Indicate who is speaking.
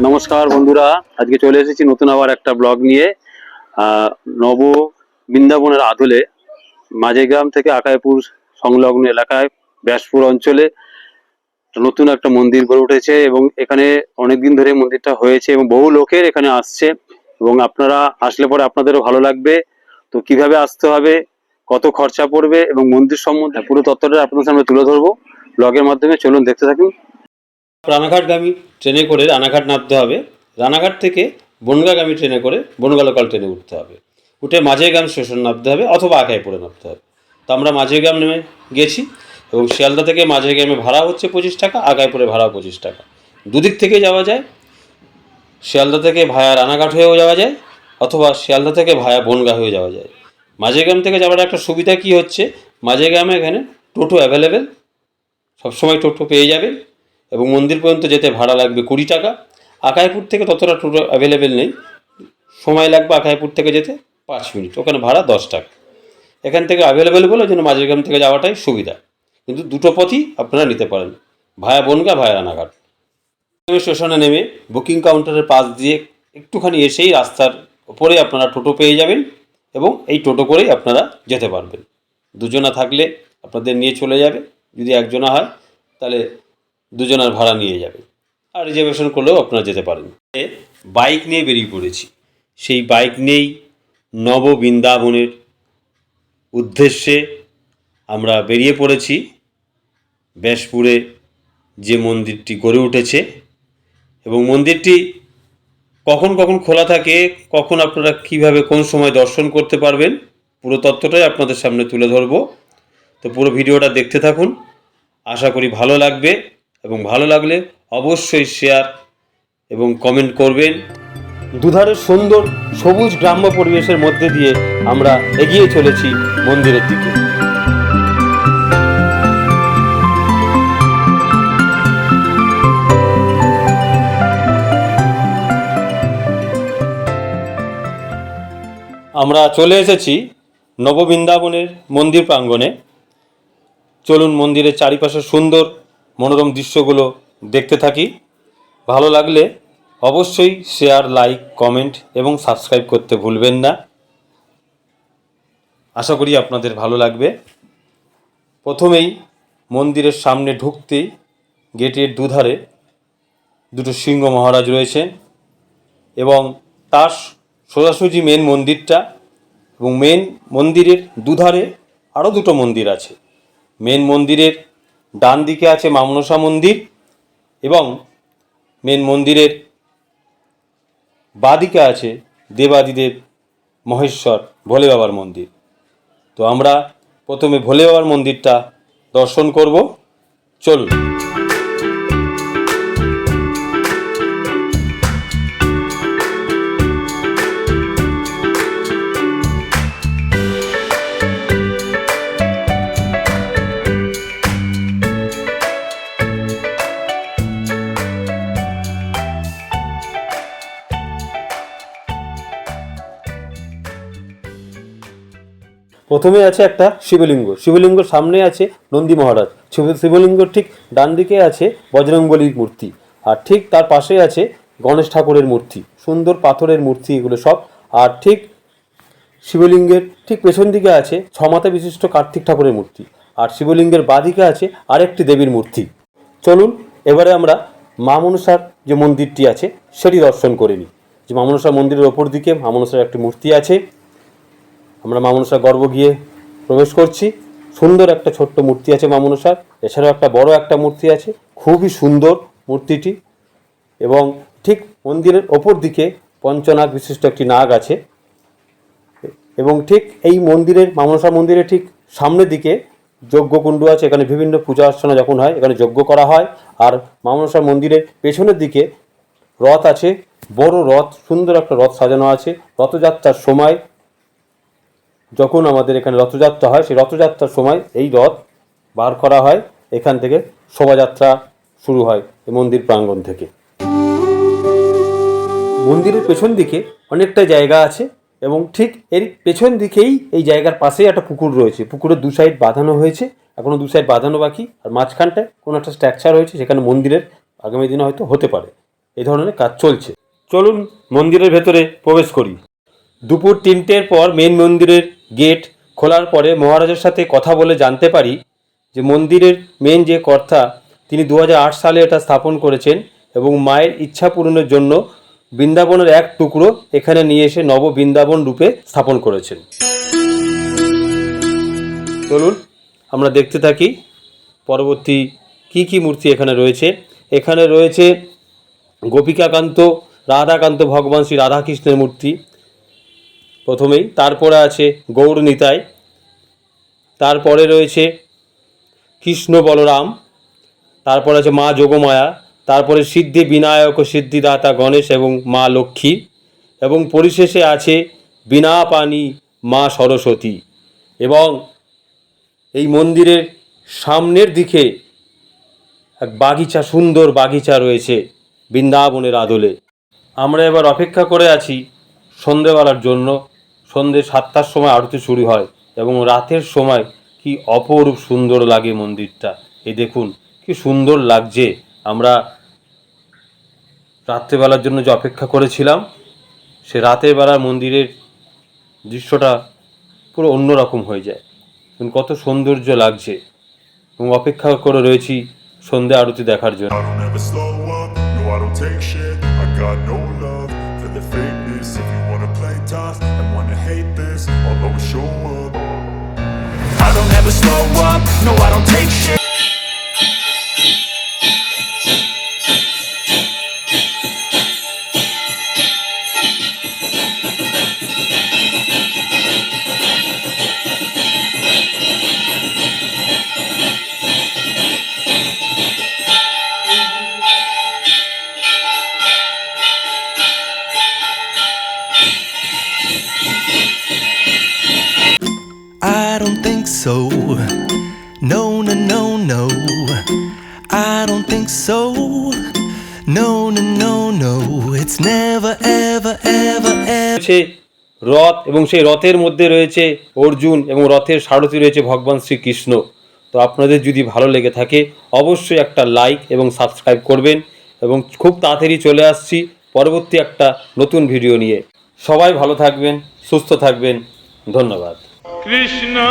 Speaker 1: নমস্কার বন্ধুরা, আজকে চলে এসেছি নতুন আবার একটা ব্লগ নিয়ে। নব বৃন্দাবনের আদলে মাঝেগ্রাম থেকে আকাইপুর সংলগ্ন এলাকায় ব্যাসপুর অঞ্চলে নতুন একটা মন্দির গড়ে উঠেছে এবং এখানে অনেকদিন ধরে মন্দিরটা হয়েছে এবং বহু লোকের এখানে আসছে এবং আপনারা আসলে পরে আপনাদেরও ভালো লাগবে। তো কিভাবে আসতে হবে, কত খরচা পড়বে এবং মন্দির সম্বন্ধে পুরো তথ্যটা আপনাদের সামনে তুলে ধরবো ব্লগের মাধ্যমে। চলুন দেখতে থাকুন। রানাঘাটগামী ট্রেনে করে রানাঘাট নামতে হবে। রানাঘাট থেকে বনগাঁগামী ট্রেনে করে বনগাঁ লোকাল ট্রেনে উঠতে হবে। উঠে মাঝেগ্রাম স্টেশন নামতে হবে অথবা আকাইপুরে নামতে হবে। তো আমরা মাঝেগ্রাম নেমে গেছি এবং শিয়ালদা থেকে মাঝেগ্রামে ভাড়া হচ্ছে 25 টাকা, আকাইপুরে ভাড়া 25 টাকা। দুদিক থেকে যাওয়া যায়। শিয়ালদা থেকে ভায়া রানাঘাট হয়েও যাওয়া যায় অথবা শিয়ালদা থেকে ভায়া বনগাঁ হয়ে যাওয়া যায়। মাঝেগ্রাম থেকে যাওয়ার একটা সুবিধা কি হচ্ছে, মাঝেগ্রামে এখানে টোটো অ্যাভেলেবেল, সবসময় টোটো পেয়ে যাবেন এবং মন্দির পর্যন্ত যেতে ভাড়া লাগবে 20 টাকা। আকাইপুর থেকে ততটা টোটো অ্যাভেলেবেল নেই, সময় লাগবে আকাইপুর থেকে যেতে 5 মিনিট, ওখানে ভাড়া 10 টাকা। এখান থেকে অ্যাভেলেবেল বলে যেন মাঝেরগ্রাম থেকে যাওয়াটাই সুবিধা, কিন্তু দুটো পথই আপনারা নিতে পারেন, ভায়া বনগাঁ ভায়া রানাঘাট। স্টেশনে নেমে বুকিং কাউন্টারের পাশ দিয়ে একটুখানি এসেই রাস্তার ওপরে আপনারা টোটো পেয়ে যাবেন এবং এই টোটো করেই আপনারা যেতে পারবেন। দুজনা থাকলে আপনাদের নিয়ে চলে যাবে, যদি একজনা হয় তাহলে দুজনের ভাড়া নিয়ে যাবে, আর রিজার্ভেশন করলেও আপনারা যেতে পারেন। বাইক নিয়ে বেরিয়ে পড়েছি, সেই বাইক নিয়েই নব বৃন্দাবনের উদ্দেশ্যে আমরা বেরিয়ে পড়েছি। ব্যাসপুরে যে মন্দিরটি গড়ে উঠেছে এবং মন্দিরটি কখন কখন খোলা থাকে, কখন আপনারা কিভাবে কোন সময় দর্শন করতে পারবেন, পুরো তথ্যটাই আপনাদের সামনে তুলে ধরব। তো পুরো ভিডিওটা দেখতে থাকুন, আশা করি ভালো লাগবে এবং ভালো লাগলে অবশ্যই শেয়ার এবং কমেন্ট করবেন। দুধারের সুন্দর সবুজ গ্রাম্য পরিবেশের মধ্যে দিয়ে আমরা এগিয়ে চলেছি মন্দিরের দিকে। আমরা চলে এসেছি নববৃন্দাবনের মন্দির প্রাঙ্গণে। চলুন মন্দিরের চারিপাশের সুন্দর মনোরম দৃশ্যগুলো দেখতে থাকি। ভালো লাগলে অবশ্যই শেয়ার, লাইক, কমেন্ট এবং সাবস্ক্রাইব করতে ভুলবেন না। আশা করি আপনাদের ভালো লাগবে। প্রথমেই মন্দিরের সামনে ঢুকতেই গেটের দুধারে দুটো সিংহ মহারাজ রয়েছেন এবং তার সোজাসুজি মেন মন্দিরটা, এবং মেন মন্দিরের দুধারে আরও দুটো মন্দির আছে। মেন মন্দিরের ডান দিকে আছে মা মনসা মন্দির এবং মেন মন্দিরের বাঁদিকে আছে দেবাদিদেব মহেশ্বর ভোলে বাবার মন্দির। তো আমরা প্রথমে ভোলে বাবার মন্দিরটা দর্শন করব, চলুন। প্রথমে আছে একটা শিবলিঙ্গ, শিবলিঙ্গর সামনে আছে নন্দী মহারাজ, শিবলিঙ্গর ঠিক ডান দিকে আছে বজরংবলীর মূর্তি, আর ঠিক তার পাশে আছে গণেশ ঠাকুরের মূর্তি, সুন্দর পাথরের মূর্তি এগুলো সব। আর ঠিক শিবলিঙ্গের ঠিক পেছন দিকে আছে 6 মাথা বিশিষ্ট কার্তিক ঠাকুরের মূর্তি, আর শিবলিঙ্গের বাঁদিকে আছে আরেকটি দেবীর মূর্তি। চলুন এবারে আমরা মা মনসার যে মন্দিরটি আছে সেটি দর্শন করে নিই। যে মা মনসা মন্দিরের ওপর দিকে মা মনসার একটি মূর্তি আছে। আমরা মা মনসা গর্ভ গিয়ে প্রবেশ করছি। সুন্দর একটা ছোট্ট মূর্তি আছে মা মনসার, এছাড়াও একটা বড় একটা মূর্তি আছে, খুবই সুন্দর মূর্তিটি। এবং ঠিক মন্দিরের ওপর দিকে পঞ্চনাগ বিশিষ্ট একটি নাগ আছে এবং ঠিক এই মন্দিরের মা মনসা মন্দিরের ঠিক সামনের দিকে যজ্ঞকুণ্ড আছে, এখানে বিভিন্ন পূজা অর্চনা যখন হয় এখানে যজ্ঞ করা হয়। আর মা মনসা মন্দিরের পেছনের দিকে রথ আছে, বড় রথ, সুন্দর একটা রথ সাজানো আছে। রথযাত্রার সময় যখন আমাদের এখানে রথযাত্রা হয়, সেই রথযাত্রার সময় এই রথ বার করা হয়, এখান থেকে শোভাযাত্রা শুরু হয় এই মন্দির প্রাঙ্গণ থেকে। মন্দিরের পেছন দিকে অনেকটা জায়গা আছে এবং ঠিক এর পেছন দিকেই এই জায়গার পাশেই একটা পুকুর রয়েছে। পুকুরের 2 সাইড বাঁধানো হয়েছে, এখনও 2 সাইড বাঁধানো বাকি, আর মাঝখানটায় কোনো একটা স্ট্রাকচার হয়েছে, সেখানে মন্দিরের আগামী দিনে হয়তো হতে পারে।
Speaker 2: এই ধরনের কাজ চলছে। চলুন মন্দিরের ভেতরে প্রবেশ করি। দুপুর 3টের পর মেন মন্দিরের গেট খোলার পরে মহারাজের সাথে কথা বলে জানতে পারি যে মন্দিরের মেন যে কর্তা তিনি 2008 সালে এটা স্থাপন করেছেন এবং মায়ের ইচ্ছা পূরণের জন্য বৃন্দাবনের এক টুকরো এখানে নিয়ে এসে নব বৃন্দাবন রূপে স্থাপন করেছেন। চলুন আমরা দেখতে থাকি পরবর্তী কি মূর্তি এখানে রয়েছে। এখানে রয়েছে গোপিকাকান্ত রাধাকান্ত ভগবান শ্রী রাধাকৃষ্ণের মূর্তি প্রথমেই, তারপরে আছে গৌর নিতাই, তারপরে রয়েছে কৃষ্ণ বলরাম, তারপরে আছে মা যোগমায়া, তারপরে সিদ্ধি বিনায়ক ও সিদ্ধিদাতা গণেশ এবং মা লক্ষ্মী, এবং পরিশেষে আছে বীণাপাণি মা সরস্বতী। এবং এই মন্দিরের সামনের দিকে এক বাগিচা, সুন্দর বাগিচা রয়েছে বৃন্দাবনের আদলে। আমরা এবার অপেক্ষা করে আছি সন্ধেবেলার জন্য। সন্ধে 7টার সময় আরতি শুরু হয় এবং রাতের সময় কি অপরূপ সুন্দর লাগে মন্দিরটা। এই দেখুন কি সুন্দর লাগছে। আমরা রাত্রেবেলার জন্য যে অপেক্ষা করেছিলাম সে রাতের বেলার মন্দিরের দৃশ্যটা পুরো অন্যরকম হয়ে যায়। কত সৌন্দর্য লাগছে এবং অপেক্ষা করে রয়েছি সন্ধে আরতি দেখার জন্য।
Speaker 3: I don't ever slow up, no I don't take shit. I got no love for the fakeness. If you wanna play tough and wanna hate this, I'll always show up. I don't ever slow up, no I don't take shit.
Speaker 4: I don't think so. No, no, no, no. I don't think so. No, no, no, no. It's never, ever, ever, ever.
Speaker 2: রথ এবং সেই রথের মধ্যে রয়েছে অর্জুন এবং রথের সারথি রয়েছে ভগবান শ্রীকৃষ্ণ। তো আপনাদের যদি ভালো লেগে থাকে অবশ্যই একটা লাইক এবং সাবস্ক্রাইব করবেন এবং খুব তাড়াতাড়ি চলে আসছি পরবর্তী একটা নতুন ভিডিও নিয়ে। সবাই ভালো থাকবেন, সুস্থ থাকবেন, ধন্যবাদ।
Speaker 5: Krishna